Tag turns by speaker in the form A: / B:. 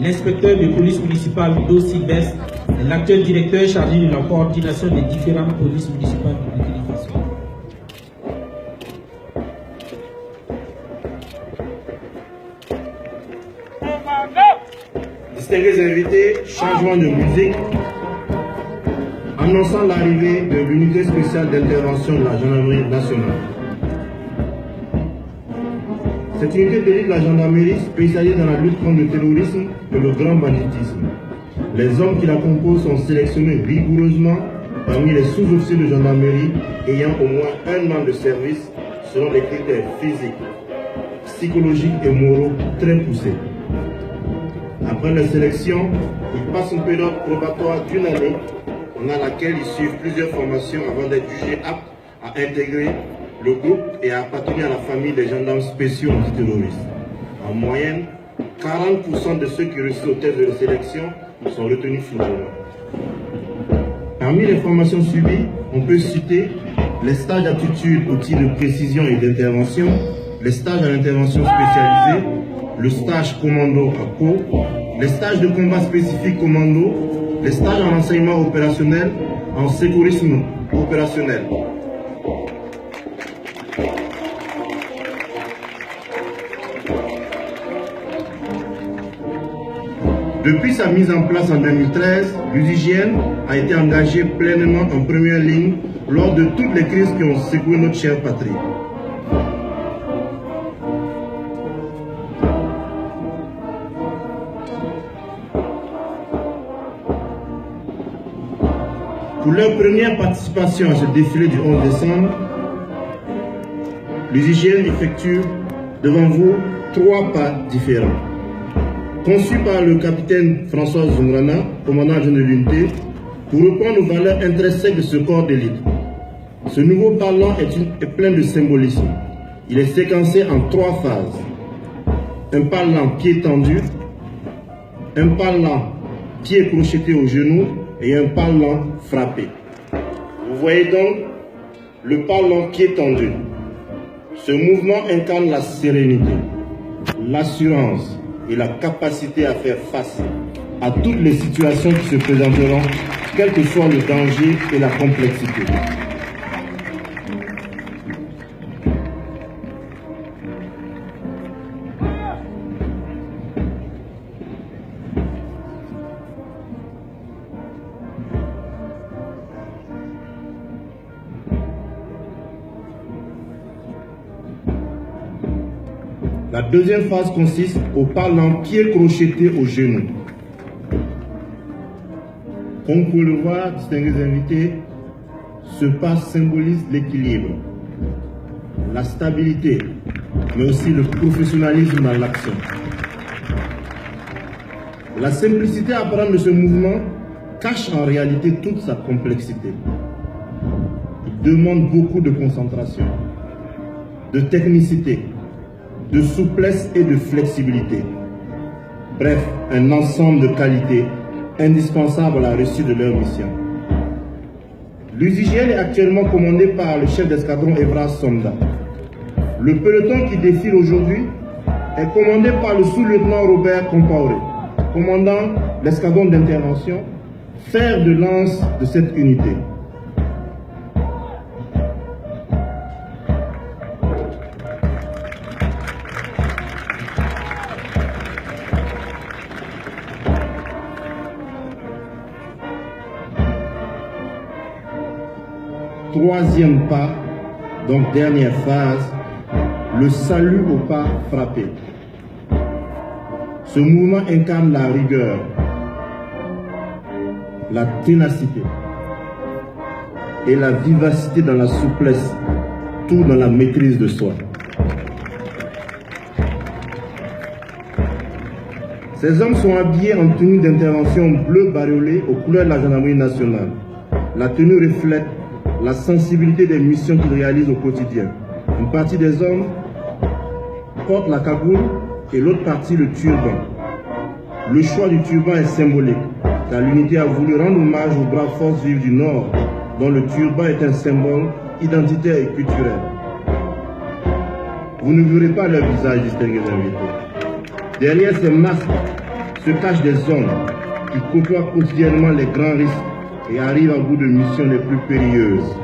A: l'inspecteur de police municipale Ludo Sylvestre est l'actuel directeur chargé de la coordination des différentes polices municipales du Burkina Faso.
B: Distingués invités, changement de musique. Annonçant l'arrivée de l'unité spéciale d'intervention de la gendarmerie nationale. Cette unité d'élite de la gendarmerie spécialisée dans la lutte contre le terrorisme et le grand banditisme. Les hommes qui la composent sont sélectionnés rigoureusement parmi les sous-officiers de gendarmerie ayant au moins 1 an de service selon des critères physiques, psychologiques et moraux très poussés. Après la sélection, ils passent une période probatoire d'1 année pendant laquelle ils suivent plusieurs formations avant d'être jugés aptes à intégrer le groupe et à appartenir à la famille des gendarmes spéciaux antiterroristes. En moyenne, 40% de ceux qui réussissent au test de la sélection sont retenus finalement. Parmi les formations suivies, on peut citer les stages d'aptitude aux tirs de précision et d'intervention, les stages à l'intervention spécialisée, le stage commando à Pau, les stages de combat spécifique commando, les stages en enseignement opérationnel, en sécurisme opérationnel. Depuis sa mise en place en 2013, l'USIGN a été engagé pleinement en première ligne lors de toutes les crises qui ont secoué notre chère patrie. Pour leur première participation à ce défilé du 11 décembre, l'USIGN effectue devant vous 3 pas différents. Conçu par le capitaine François Zungrana, commandant adjoint de l'unité, pour reprendre aux valeurs intrinsèques de ce corps d'élite. Ce nouveau parlant est plein de symbolisme. Il est séquencé en 3 phases. Un parlant pied tendu, un parlant pied crocheté au genou et un parlant frappé. Vous voyez donc le parlant pied tendu. Ce mouvement incarne la sérénité, l'assurance et la capacité à faire face à toutes les situations qui se présenteront, quel que soit le danger et la complexité. La deuxième phase consiste au parlant pied crocheté au genou. Comme vous pouvez le voir, distingués invités, ce pas symbolise l'équilibre, la stabilité, mais aussi le professionnalisme dans l'action. La simplicité apparente de ce mouvement cache en réalité toute sa complexité. Il demande beaucoup de concentration, de technicité, de souplesse et de flexibilité. Bref, un ensemble de qualités indispensables à la réussite de leur mission. L'USIGN est actuellement commandé par le chef d'escadron Evra Sonda. Le peloton qui défile aujourd'hui est commandé par le sous-lieutenant Robert Compaoré, commandant l'escadron d'intervention, fer de lance de cette unité. Troisième pas, donc dernière phase, le salut au pas frappé. Ce mouvement incarne la rigueur, la ténacité et la vivacité dans la souplesse, tout dans la maîtrise de soi. Ces hommes sont habillés en tenue d'intervention bleu bariolée aux couleurs de la gendarmerie nationale. La tenue reflète la sensibilité des missions qu'ils réalisent au quotidien. Une partie des hommes porte la cagoule et l'autre partie le turban. Le choix du turban est symbolique, car l'unité a voulu rendre hommage aux braves forces vives du Nord, dont le turban est un symbole identitaire et culturel. Vous ne verrez pas leur visage, distingués invités. Derrière ces masques se cachent des hommes qui côtoient quotidiennement les grands risques et arrivent à bout de missions les plus périlleuses.